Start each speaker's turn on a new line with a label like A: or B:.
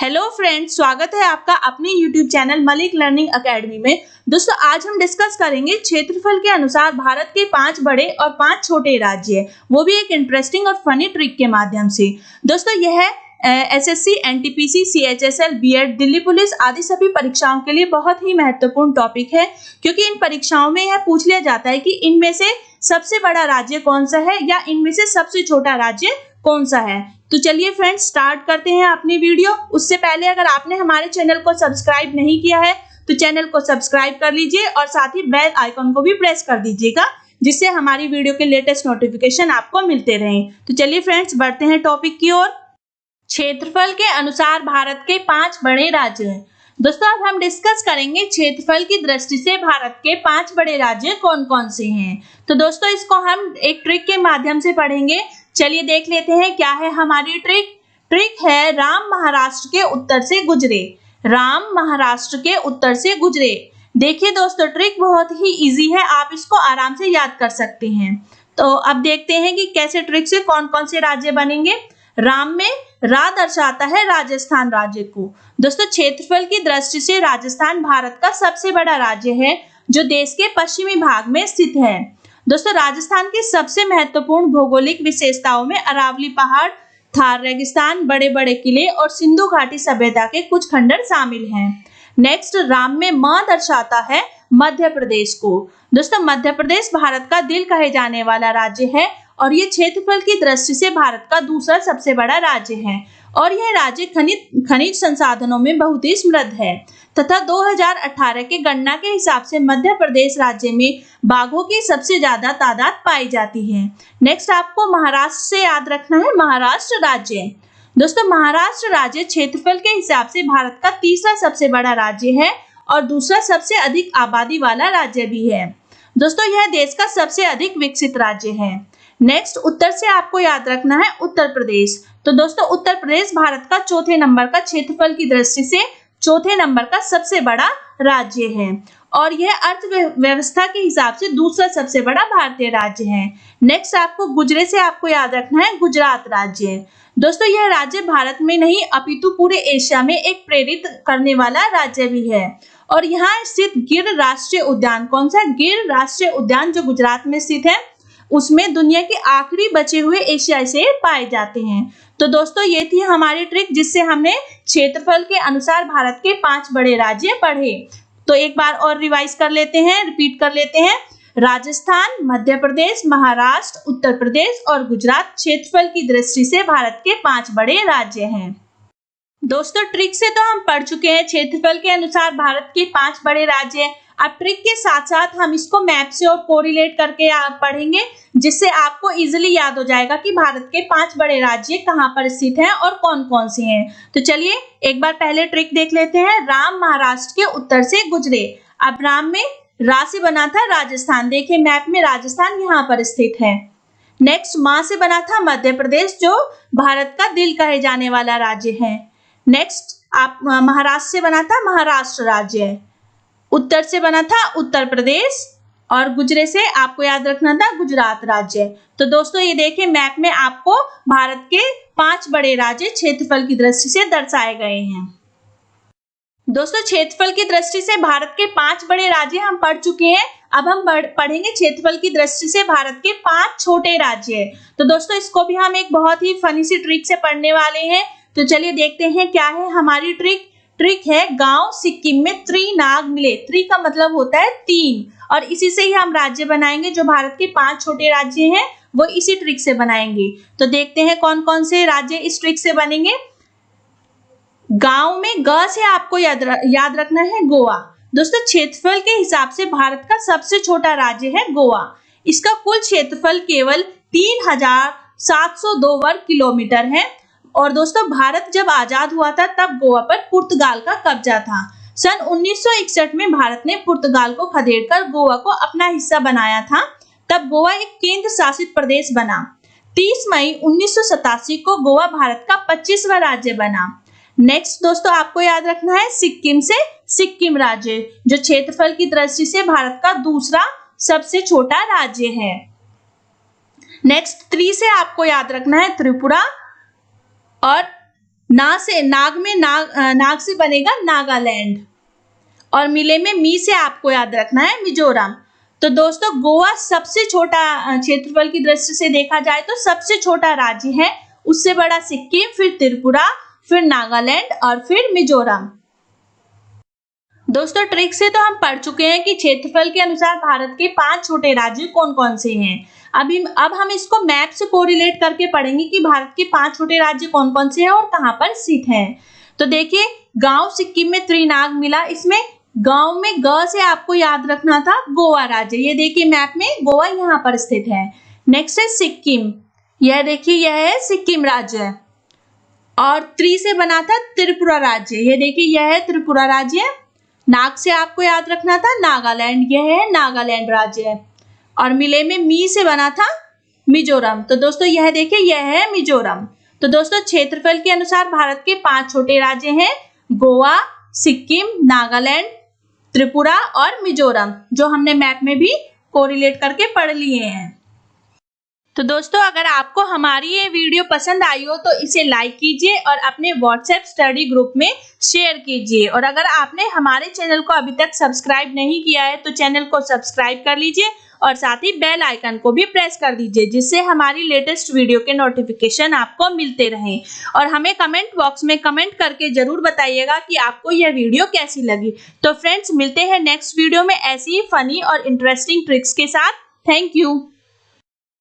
A: Hello friends, स्वागत है आपका अपने YouTube channel Malik learning academy में। दोस्तों, आज हम डिस्कस करेंगे क्षेत्रफल के अनुसार भारत के 5 बड़े और 5 छोटे राज्य, वो भी एक इंटरेस्टिंग और फनी ट्रिक के माध्यम से। दोस्तों, यह SSC, NTPC, CHSL, BEd, Delhi police आदि सभी परीक्षाओं के लिए बहुत ही महत्वपूर्ण टॉपिक है, क्योंकि इन परीक्षाओं में यह पूछ लिया जाता है कि इनमें से सबसे बड़ा राज्य कौन सा है या इनमें से सबसे छोटा राज्य कौन सा है। तो चलिए फ्रेंड्स, स्टार्ट करते हैं अपनी वीडियो। उससे पहले अगर आपने हमारे चैनल को सब्सक्राइब नहीं किया है तो चैनल को सब्सक्राइब कर लीजिए और साथ ही बेल आइकन को भी प्रेस कर दीजिएगा, जिससे हमारी वीडियो के लेटेस्ट नोटिफिकेशन आपको मिलते रहें। तो चलिए फ्रेंड्स, बढ़ते हैं टॉपिक की ओर। क्षेत्रफल के अनुसार भारत के 5 बड़े राज्य हैं। दोस्तों, अब हम डिस्कस करेंगे क्षेत्रफल की दृष्टि से भारत के 5 बड़े राज्य कौन कौन से हैं। तो दोस्तों, इसको हम एक ट्रिक के माध्यम से पढ़ेंगे। चलिए देख लेते हैं क्या है हमारी ट्रिक। ट्रिक है राम महाराष्ट्र के उत्तर से गुजरे। राम महाराष्ट्र के उत्तर से गुजरे। देखिए दोस्तों, ट्रिक बहुत ही इजी है, आप इसको आराम से याद कर सकते हैं। तो अब देखते हैं कि कैसे ट्रिक से कौन कौन से राज्य बनेंगे। राम में रा दर्शाता है राजस्थान राज्य को। दोस्तों, क्षेत्रफल की दृष्टि से राजस्थान भारत का सबसे बड़ा राज्य है, जो देश के पश्चिमी भाग में स्थित है। दोस्तों, राजस्थान की सबसे महत्वपूर्ण भौगोलिक विशेषताओं में अरावली पहाड़, थार रेगिस्तान, बड़े बड़े किले और सिंधु घाटी सभ्यता के कुछ खंडर शामिल हैं। नेक्स्ट, राम में म दर्शाता है मध्य प्रदेश को। दोस्तों, मध्य प्रदेश भारत का दिल कहे जाने वाला राज्य है और ये क्षेत्रफल की दृष्टि से भारत का दूसरा सबसे बड़ा राज्य है और यह राज्य खनिज संसाधनों में बहुत ही समृद्ध है तथा 2018 के गणना के हिसाब से मध्य प्रदेश राज्य में बाघों की सबसे ज्यादा तादाद पाई जाती है। नेक्स्ट, आपको महाराष्ट्र से याद रखना है महाराष्ट्र राज्य। दोस्तों, महाराष्ट्र राज्य क्षेत्रफल के हिसाब से भारत का तीसरा सबसे बड़ा राज्य है और दूसरा सबसे अधिक आबादी वाला राज्य भी है। दोस्तों, यह देश का सबसे अधिक विकसित राज्य है। नेक्स्ट, उत्तर से आपको याद रखना है उत्तर प्रदेश। तो दोस्तों, उत्तर प्रदेश भारत का चौथे नंबर का क्षेत्रफल की दृष्टि से चौथे नंबर का सबसे बड़ा राज्य है और यह अर्थव्यवस्था के हिसाब से दूसरा सबसे बड़ा भारतीय राज्य है। नेक्स्ट, आपको गुजरे से आपको याद रखना है गुजरात राज्य। दोस्तों, यह राज्य भारत में नहीं अपितु पूरे एशिया में एक प्रेरित करने वाला राज्य भी है और यहाँ स्थित गिर राष्ट्रीय उद्यान, कौन सा गिर राष्ट्रीय उद्यान जो गुजरात में स्थित है, उसमें दुनिया के आखिरी बचे हुए एशियाई शेर पाए जाते हैं। तो दोस्तों, ये थी हमारी ट्रिक जिससे हमने क्षेत्रफल के अनुसार भारत के 5 बड़े राज्य पढ़े। तो एक बार और रिवाइज कर लेते हैं, रिपीट कर लेते हैं। राजस्थान, मध्य प्रदेश, महाराष्ट्र, उत्तर प्रदेश और गुजरात क्षेत्रफल की दृष्टि से भारत के 5 बड़े राज्य हैं। दोस्तों, ट्रिक से तो हम पढ़ चुके हैं क्षेत्रफल के अनुसार भारत के 5 बड़े राज्य। अब ट्रिक के साथ साथ हम इसको मैप से और कोरिलेट करके पढ़ेंगे, जिससे आपको इजीली याद हो जाएगा कि भारत के 5 बड़े राज्य कहाँ पर स्थित हैं और कौन कौन से हैं। तो चलिए एक बार पहले ट्रिक देख लेते हैं। राम महाराष्ट्र के उत्तर से गुजरे। अब राम में रा से बना था राजस्थान, देखिए मैप में राजस्थान यहाँ पर स्थित है। नेक्स्ट, माँ से बना था मध्य प्रदेश, जो भारत का दिल कहे जाने वाला राज्य है। नेक्स्ट, आप महाराष्ट्र से बना था महाराष्ट्र राज्य। उत्तर से बना था उत्तर प्रदेश और गुजरे से आपको याद रखना था गुजरात राज्य। तो दोस्तों, ये देखिए मैप में आपको भारत के 5 बड़े राज्य क्षेत्रफल की दृष्टि से दर्शाए गए हैं। दोस्तों, क्षेत्रफल की दृष्टि से भारत के 5 बड़े राज्य हम पढ़ चुके हैं। अब हम पढ़ेंगे क्षेत्रफल की दृष्टि से भारत के 5 छोटे राज्य। तो दोस्तों, इसको भी हम एक बहुत ही फनी सी ट्रिक से पढ़ने वाले हैं। तो चलिए देखते हैं क्या है हमारी ट्रिक। ट्रिक है गांव सिक्किम में त्रिनाग मिले। त्रि का मतलब होता है 3 और इसी से ही हम राज्य बनाएंगे। जो भारत के 5 छोटे राज्य हैं वो इसी ट्रिक से बनाएंगे। तो देखते हैं कौन कौन से राज्य इस ट्रिक से बनेंगे। गांव में ग से आपको याद रखना है गोवा। दोस्तों, क्षेत्रफल के हिसाब से भारत का सबसे छोटा राज्य है गोवा। इसका कुल क्षेत्रफल केवल 3702 वर्ग किलोमीटर है और दोस्तों, भारत जब आजाद हुआ था तब गोवा पर पुर्तगाल का कब्जा था। सन 1961 में भारत ने पुर्तगाल को खदेड़कर गोवा को अपना हिस्सा बनाया था। तब गोवा एक केंद्र शासित प्रदेश बना। 30 मई 1987 को गोवा भारत का 25वां राज्य बना। नेक्स्ट दोस्तों, आपको याद रखना है सिक्किम से सिक्किम राज्य, जो क्षेत्रफल की दृष्टि से भारत का दूसरा सबसे छोटा राज्य है। नेक्स्ट, 3 से आपको याद रखना है त्रिपुरा और नाग से बनेगा नागालैंड, और मिले में मी से आपको याद रखना है मिजोरम। तो दोस्तों गोवा सबसे छोटा, क्षेत्रफल की दृष्टि से देखा जाए तो सबसे छोटा राज्य है, उससे बड़ा सिक्किम, फिर त्रिपुरा, फिर नागालैंड और फिर मिजोरम। दोस्तों ट्रिक से तो हम पढ़ चुके हैं कि क्षेत्रफल के अनुसार भारत के 5 छोटे राज्य कौन कौन से हैं। अब हम इसको मैप से कोरिलेट करके पढ़ेंगे कि भारत के 5 छोटे राज्य कौन कौन से हैं और कहां पर स्थित हैं। तो देखिए गांव सिक्किम में त्रिनाग मिला, इसमें गांव में ग से आपको याद रखना था गोवा राज्य, ये देखिए मैप में गोवा यहाँ पर स्थित है। नेक्स्ट है सिक्किम, यह देखिए यह है सिक्किम राज्य, और त्रि से बना था त्रिपुरा राज्य, ये देखिए यह है त्रिपुरा राज्य। नाग से आपको याद रखना था नागालैंड, यह है नागालैंड राज्य, और मिले में मी से बना था मिजोरम। तो दोस्तों यह देखिए यह है मिजोरम। तो दोस्तों क्षेत्रफल के अनुसार भारत के 5 छोटे राज्य हैं, गोवा, सिक्किम, नागालैंड, त्रिपुरा और मिजोरम, जो हमने मैप में भी कोरिलेट करके पढ़ लिए हैं। तो दोस्तों अगर आपको हमारी ये वीडियो पसंद आई हो तो इसे लाइक कीजिए और अपने व्हाट्सएप स्टडी ग्रुप में शेयर कीजिए, और अगर आपने हमारे चैनल को अभी तक सब्सक्राइब नहीं किया है तो चैनल को सब्सक्राइब कर लीजिए और साथ ही बेल आइकन को भी प्रेस कर दीजिए, जिससे हमारी लेटेस्ट वीडियो के नोटिफिकेशन आपको मिलते रहें। और हमें कमेंट बॉक्स में कमेंट करके जरूर बताइएगा कि आपको यह वीडियो कैसी लगी। तो फ्रेंड्स मिलते हैं नेक्स्ट वीडियो में ऐसी ही फनी और इंटरेस्टिंग ट्रिक्स के साथ। Thank you.